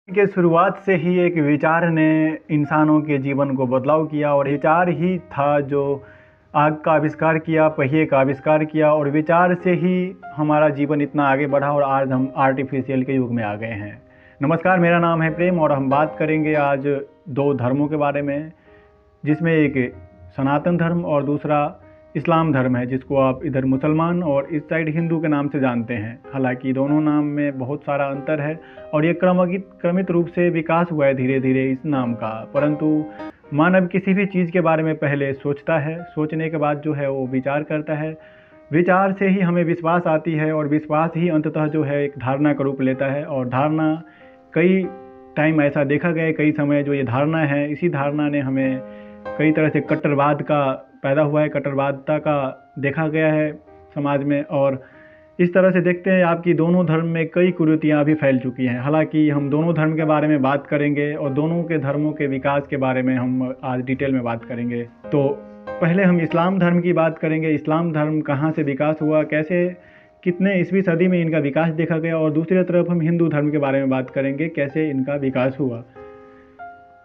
के शुरुआत से ही एक विचार ने इंसानों के जीवन को बदलाव किया और विचार ही था जो आग का आविष्कार किया, पहिए का आविष्कार किया और विचार से ही हमारा जीवन इतना आगे बढ़ा और आज हम आर्टिफिशियल के युग में आ गए हैं। नमस्कार, मेरा नाम है प्रेम और हम बात करेंगे आज दो धर्मों के बारे में, जिसमें एक सनातन धर्म और दूसरा इस्लाम धर्म है, जिसको आप इधर मुसलमान और इस साइड हिंदू के नाम से जानते हैं। हालांकि दोनों नाम में बहुत सारा अंतर है और ये क्रमित रूप से विकास हुआ है धीरे धीरे इस नाम का। परंतु मानव किसी भी चीज़ के बारे में पहले सोचता है, सोचने के बाद जो है वो विचार करता है, विचार से ही हमें विश्वास आती है और विश्वास ही अंततः जो है एक धारणा का रूप लेता है। और धारणा कई टाइम ऐसा देखा गया, कई समय जो ये धारणा है, इसी धारणा ने हमें कई तरह से कट्टरवाद का पैदा हुआ है, कट्टरवादता का देखा गया है समाज में। और इस तरह से देखते हैं आपकी दोनों धर्म में कई कुरीतियाँ भी फैल चुकी हैं। हालांकि हम दोनों धर्म के बारे में बात करेंगे और दोनों के धर्मों के विकास के बारे में हम आज डिटेल में बात करेंगे। तो पहले हम इस्लाम धर्म की बात करेंगे। इस्लाम धर्म कहाँ से विकास हुआ, कैसे कितने ईस्वी सदी में इनका विकास देखा गया, और दूसरी तरफ हम हिंदू धर्म के बारे में बात करेंगे कैसे इनका विकास हुआ।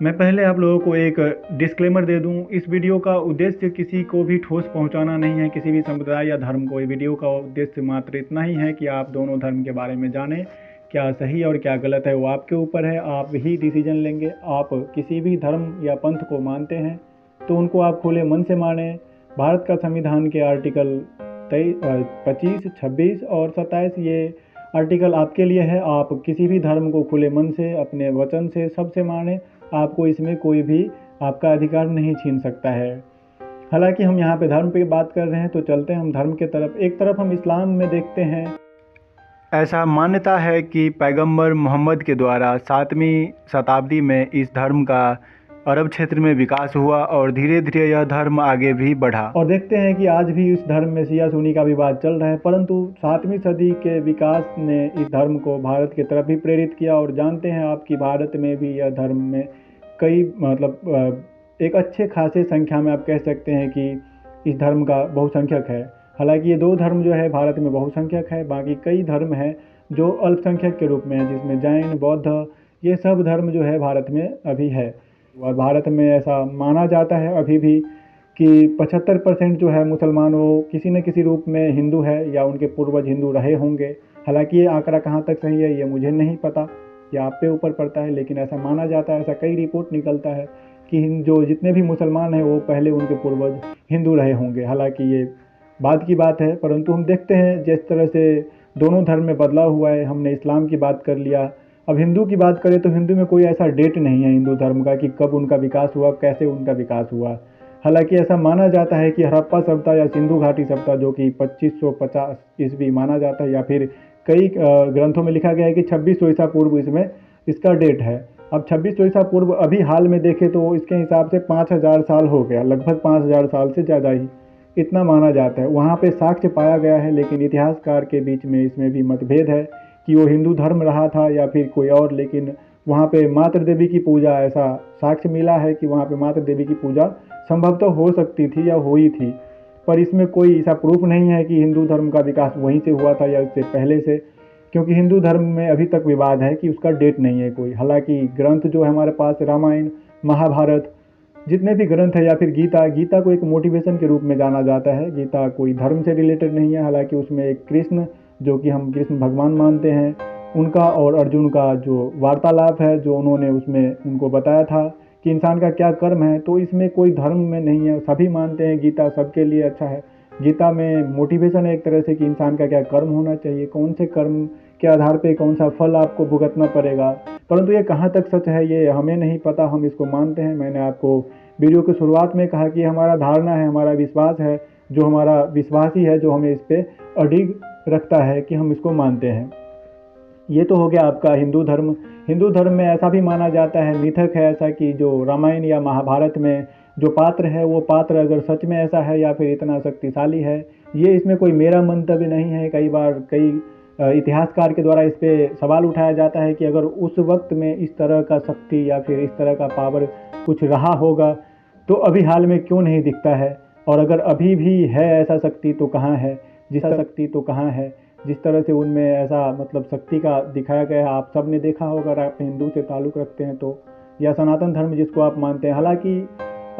मैं पहले आप लोगों को एक डिस्क्लेमर दे दूं, इस वीडियो का उद्देश्य किसी को भी ठोस पहुंचाना नहीं है, किसी भी संप्रदाय या धर्म को। ये वीडियो का उद्देश्य मात्र इतना ही है कि आप दोनों धर्म के बारे में जानें, क्या सही और क्या गलत है वो आपके ऊपर है, आप ही डिसीजन लेंगे। आप किसी भी धर्म या पंथ को मानते हैं तो उनको आप खुले मन से मानें। भारत का संविधान के आर्टिकल 25, 26 और 27 ये आर्टिकल आपके लिए है। आप किसी भी धर्म को खुले मन से, अपने वचन से, सबसे माने, आपको इसमें कोई भी आपका अधिकार नहीं छीन सकता है। हालांकि हम यहाँ पे धर्म पे बात कर रहे हैं तो चलते हैं हम धर्म के तरफ। एक तरफ हम इस्लाम में देखते हैं, ऐसा मान्यता है कि पैगंबर मोहम्मद के द्वारा 7वीं शताब्दी में इस धर्म का अरब क्षेत्र में विकास हुआ और धीरे धीरे यह धर्म आगे भी बढ़ा। और देखते हैं कि आज भी इस धर्म में शिया सुन्नी का विवाद चल रहा है, परंतु 7वीं सदी के विकास ने इस धर्म को भारत की तरफ भी प्रेरित किया। और जानते हैं आप कि भारत में भी यह धर्म में कई एक अच्छे खासे संख्या में आप कह सकते हैं कि इस धर्म का बहुसंख्यक है। हालांकि ये दो धर्म जो है भारत में बहुसंख्यक है, बाकी कई धर्म हैं जो अल्पसंख्यक के रूप में है, जिसमें जैन, बौद्ध, ये सब धर्म जो है भारत में अभी है। और भारत में ऐसा माना जाता है अभी भी कि 75% जो है मुसलमान वो किसी न किसी रूप में हिंदू है या उनके पूर्वज हिंदू रहे होंगे। हालांकि ये आंकड़ा कहाँ तक सही है ये मुझे नहीं पता, ये आप पे ऊपर पड़ता है, लेकिन ऐसा माना जाता है, ऐसा कई रिपोर्ट निकलता है कि जो जितने भी मुसलमान हैं वो पहले उनके पूर्वज हिंदू रहे होंगे। हालांकि ये बाद की बात है, परंतु हम देखते हैं जिस तरह से दोनों धर्म में बदलाव हुआ है। हमने इस्लाम की बात कर लिया, अब हिंदू की बात करें तो हिंदू में कोई ऐसा डेट नहीं है हिंदू धर्म का कि कब उनका विकास हुआ, कैसे उनका विकास हुआ। हालांकि ऐसा माना जाता है कि हड़प्पा सभ्यता या सिंधु घाटी सभ्यता जो कि 2550 ईस्वी माना जाता है, या फिर कई ग्रंथों में लिखा गया है कि 2600 ईसा पूर्व इसमें इसका डेट है। अब 2600 ईसा पूर्व अभी हाल में देखें तो इसके हिसाब से 5000 साल हो गया, लगभग 5000 साल से ज़्यादा ही इतना माना जाता है। वहाँ पे साक्ष्य पाया गया है, लेकिन इतिहासकार के बीच में इसमें भी मतभेद है कि वो हिंदू धर्म रहा था या फिर कोई और। लेकिन वहाँ पे मातृ देवी की पूजा, ऐसा साक्ष्य मिला है कि वहाँ पे मातृ देवी की पूजा संभवतः हो सकती थी या हुई थी, पर इसमें कोई ऐसा प्रूफ नहीं है कि हिंदू धर्म का विकास वहीं से हुआ था या उससे पहले से, क्योंकि हिंदू धर्म में अभी तक विवाद है कि उसका डेट नहीं है कोई। हालांकि ग्रंथ जो है हमारे पास, रामायण, महाभारत, जितने भी ग्रंथ है, या फिर गीता को एक मोटिवेशन के रूप में जाना जाता है। गीता कोई धर्म से रिलेटेड नहीं है। हालांकि उसमें एक कृष्ण, जो कि हम कृष्ण भगवान मानते हैं, उनका और अर्जुन का जो वार्तालाप है, जो उन्होंने उसमें उनको बताया था कि इंसान का क्या कर्म है, तो इसमें कोई धर्म में नहीं है, सभी मानते हैं गीता सबके लिए अच्छा है। गीता में मोटिवेशन है एक तरह से कि इंसान का क्या कर्म होना चाहिए, कौन से कर्म के आधार पे कौन सा फल आपको भुगतना पड़ेगा। परंतु ये कहाँ तक सच है ये हमें नहीं पता, हम इसको मानते हैं। मैंने आपको वीडियो की शुरुआत में कहा कि हमारा धारणा है, हमारा विश्वास है, जो हमारा विश्वास ही है जो हमें इस पर अडिग रखता है कि हम इसको मानते हैं। ये तो हो गया आपका हिंदू धर्म। हिंदू धर्म में ऐसा भी माना जाता है, मिथक है ऐसा, कि जो रामायण या महाभारत में जो पात्र है वो पात्र अगर सच में ऐसा है या फिर इतना शक्तिशाली है, ये इसमें कोई मेरा मंतव्य नहीं है। कई बार कई इतिहासकार के द्वारा इस पे सवाल उठाया जाता है कि अगर उस वक्त में इस तरह का शक्ति या फिर इस तरह का पावर कुछ रहा होगा तो अभी हाल में क्यों नहीं दिखता है, और अगर अभी भी है ऐसा शक्ति तो कहाँ है, जिस शक्ति तो कहाँ है। जिस तरह से उनमें ऐसा मतलब शक्ति का दिखाया गया है, आप सब ने देखा होगा अगर आप हिंदू से ताल्लुक़ रखते हैं तो, या सनातन धर्म जिसको आप मानते हैं। हालांकि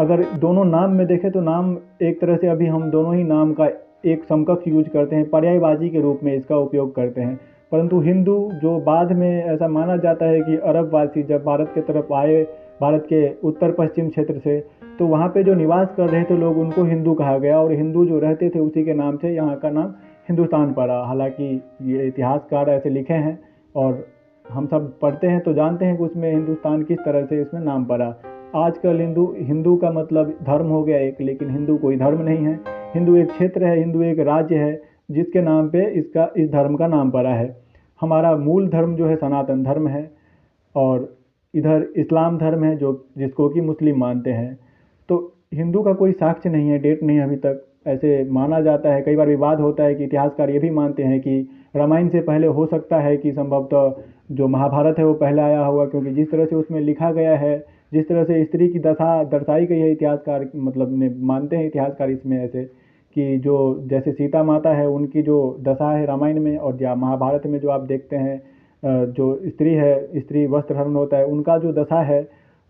अगर दोनों नाम में देखें तो नाम एक तरह से अभी हम दोनों ही नाम का एक समकक्ष यूज करते हैं, पर्यायवाची के रूप में इसका उपयोग करते हैं। परंतु हिंदू जो बाद में ऐसा माना जाता है कि अरबवासी जब भारत की तरफ आए, भारत के उत्तर पश्चिम क्षेत्र से, तो वहाँ पे जो निवास कर रहे थे लोग उनको हिंदू कहा गया, और हिंदू जो रहते थे उसी के नाम से यहाँ का नाम हिंदुस्तान पड़ा। हालांकि ये इतिहासकार ऐसे लिखे हैं और हम सब पढ़ते हैं तो जानते हैं कि उसमें हिंदुस्तान किस तरह से इसमें नाम पड़ा। आजकल हिंदू का मतलब धर्म हो गया एक, लेकिन हिंदू कोई धर्म नहीं है। हिंदू एक क्षेत्र है, हिंदू एक राज्य है जिसके नाम पे इस धर्म का नाम पड़ा है। हमारा मूल धर्म जो है सनातन धर्म है, और इधर इस्लाम धर्म है जो जिसको कि मुस्लिम मानते हैं। तो हिंदू का कोई साक्ष्य नहीं है, डेट नहीं है अभी तक, ऐसे माना जाता है। कई बार विवाद होता है कि इतिहासकार ये भी मानते हैं कि रामायण से पहले हो सकता है कि संभवतः जो महाभारत है वो पहले आया होगा, क्योंकि जिस तरह से उसमें लिखा गया है, जिस तरह से स्त्री की दशा दर्शाई गई है, इतिहासकार मतलब ने मानते हैं इतिहासकार इसमें ऐसे कि जो जैसे सीता माता है उनकी जो दशा है रामायण में, और या महाभारत में जो आप देखते हैं जो स्त्री है, स्त्री वस्त्र हरण होता है, उनका जो दशा है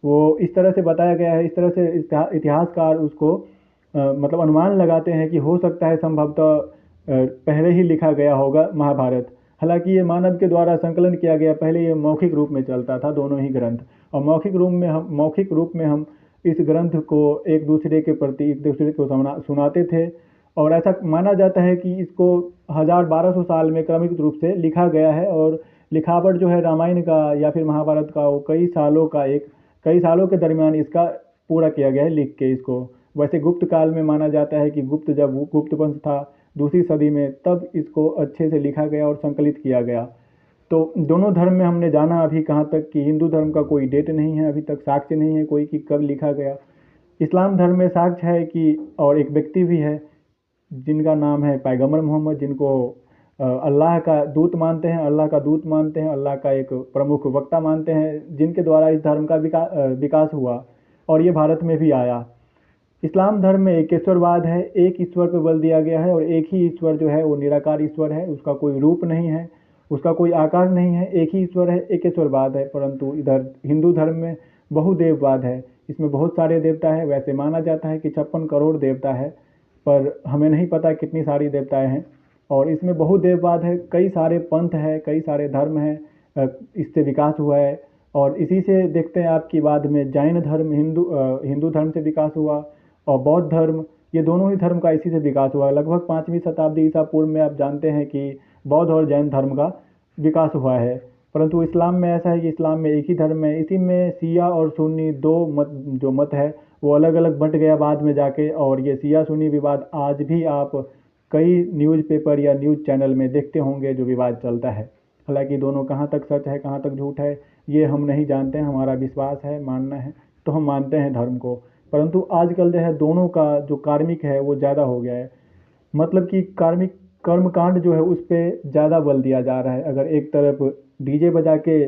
वो इस तरह से बताया गया है। इस तरह से इतिहासकार उसको मतलब अनुमान लगाते हैं कि हो सकता है संभवतः पहले ही लिखा गया होगा महाभारत। हालांकि ये मानव के द्वारा संकलन किया गया, पहले ये मौखिक रूप में चलता था दोनों ही ग्रंथ, और मौखिक रूप में हम इस ग्रंथ को एक दूसरे के प्रति एक दूसरे को सुनाते थे। और ऐसा माना जाता है कि इसको 1200 साल में क्रमिक रूप से लिखा गया है, और लिखावट जो है रामायण का या फिर महाभारत का वो कई सालों के दरमियान इसका पूरा किया गया है लिख के इसको। वैसे गुप्त काल में माना जाता है कि जब गुप्त वंश था दूसरी सदी में, तब इसको अच्छे से लिखा गया और संकलित किया गया। तो दोनों धर्म में हमने जाना अभी कहाँ तक कि हिंदू धर्म का कोई डेट नहीं है, अभी तक साक्ष्य नहीं है कोई कि कब लिखा गया। इस्लाम धर्म में साक्ष्य है कि, और एक व्यक्ति भी है जिनका नाम है पैगंबर मोहम्मद, जिनको अल्लाह का दूत मानते हैं, अल्लाह का एक प्रमुख वक्ता मानते हैं, जिनके द्वारा इस धर्म का विकास हुआ और ये भारत में भी आया। इस्लाम धर्म में एक ईश्वरवाद है, एक ईश्वर पर बल दिया गया है, और एक ही ईश्वर जो है वो निराकार ईश्वर है, उसका कोई रूप नहीं है, उसका कोई आकार नहीं है, एक ही ईश्वर है, एक ईश्वरवाद है। परंतु इधर हिंदू धर्म में बहुदेववाद है, इसमें बहुत सारे देवता है। वैसे माना जाता है कि 56 करोड़ देवता है, पर हमें नहीं पता कितनी सारी देवताएं हैं। और इसमें बहुदेववाद है, कई सारे पंथ है, कई सारे धर्म हैं, इससे विकास हुआ है। और इसी से देखते हैं आपकी बाद में जैन धर्म हिंदू धर्म से विकास हुआ, और बौद्ध धर्म, ये दोनों ही धर्म का इसी से विकास हुआ। लगभग 5वीं शताब्दी ईसा पूर्व में आप जानते हैं कि बौद्ध और जैन धर्म का विकास हुआ है। परंतु इस्लाम में ऐसा है कि इस्लाम में एक ही धर्म है, इसी में शिया और सुन्नी दो मत है वो अलग अलग बंट गया बाद में जाके। और ये शिया सुन्नी विवाद आज भी आप कई न्यूज़पेपर या न्यूज़ चैनल में देखते होंगे जो विवाद चलता है। हालांकि दोनों कहाँ तक सच है कहाँ तक झूठ है ये हम नहीं जानते हैं, हमारा विश्वास है, मानना है तो हम मानते हैं धर्म को। परंतु आजकल जो है दोनों का जो कार्मिक है वो ज़्यादा हो गया है, मतलब कि कार्मिक कर्मकांड जो है उस पर ज़्यादा बल दिया जा रहा है। अगर एक तरफ डीजे बजा के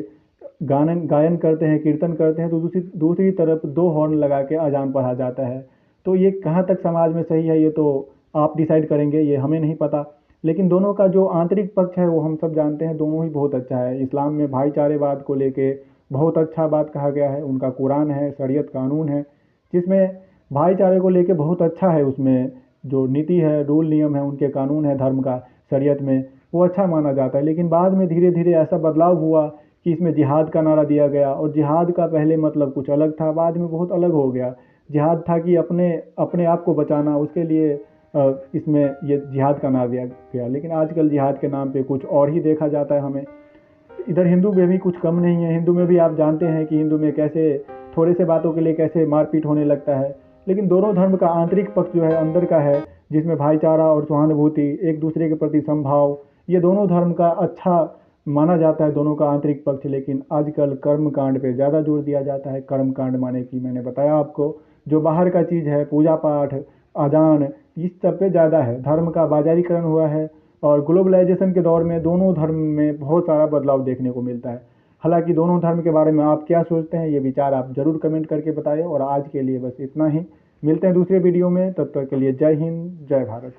गायन करते हैं, कीर्तन करते हैं, तो दूसरी तरफ 2 हॉर्न लगा के अजान पढ़ा जाता है। तो ये कहाँ तक समाज में सही है ये तो आप डिसाइड करेंगे, ये हमें नहीं पता। लेकिन दोनों का जो आंतरिक पक्ष है वो हम सब जानते हैं, दोनों ही बहुत अच्छा है। इस्लाम में भाईचारेवाद को लेके बहुत अच्छा बात कहा गया है, उनका कुरान है, शरीयत कानून है, जिसमें भाईचारे को लेके बहुत अच्छा है। उसमें जो नीति है, रूल नियम है, उनके कानून है धर्म का शरीयत में, वो अच्छा माना जाता है। लेकिन बाद में धीरे धीरे ऐसा बदलाव हुआ कि इसमें जिहाद का नारा दिया गया, और जिहाद का पहले मतलब कुछ अलग था, बाद में बहुत अलग हो गया। जिहाद था कि अपने आप को बचाना, उसके लिए इसमें ये जिहाद का नारा दिया गया। लेकिन आजकल जिहाद के नाम पे कुछ और ही देखा जाता है हमें। इधर हिंदू में भी कुछ कम नहीं है, हिंदू में भी आप जानते हैं कि हिंदू में कैसे थोड़े से बातों के लिए कैसे मारपीट होने लगता है। लेकिन दोनों धर्म का आंतरिक पक्ष जो है अंदर का है, जिसमें भाईचारा और सहानुभूति, एक दूसरे के प्रति संभाव, ये दोनों धर्म का अच्छा माना जाता है, दोनों का आंतरिक पक्ष। लेकिन आजकल कर्म कांड पे ज़्यादा जोर दिया जाता है। कर्म कांड माने कि मैंने बताया आपको, जो बाहर का चीज़ है, पूजा पाठ, अजान, इस सब पे ज़्यादा है। धर्म का बाजारीकरण हुआ है, और ग्लोबलाइजेशन के दौर में दोनों धर्म में बहुत सारा बदलाव देखने को मिलता है। हालांकि दोनों धर्म के बारे में आप क्या सोचते हैं ये विचार आप ज़रूर कमेंट करके बताइए। और आज के लिए बस इतना ही, मिलते हैं दूसरे वीडियो में, तब तक के लिए जय हिंद, जय भारत।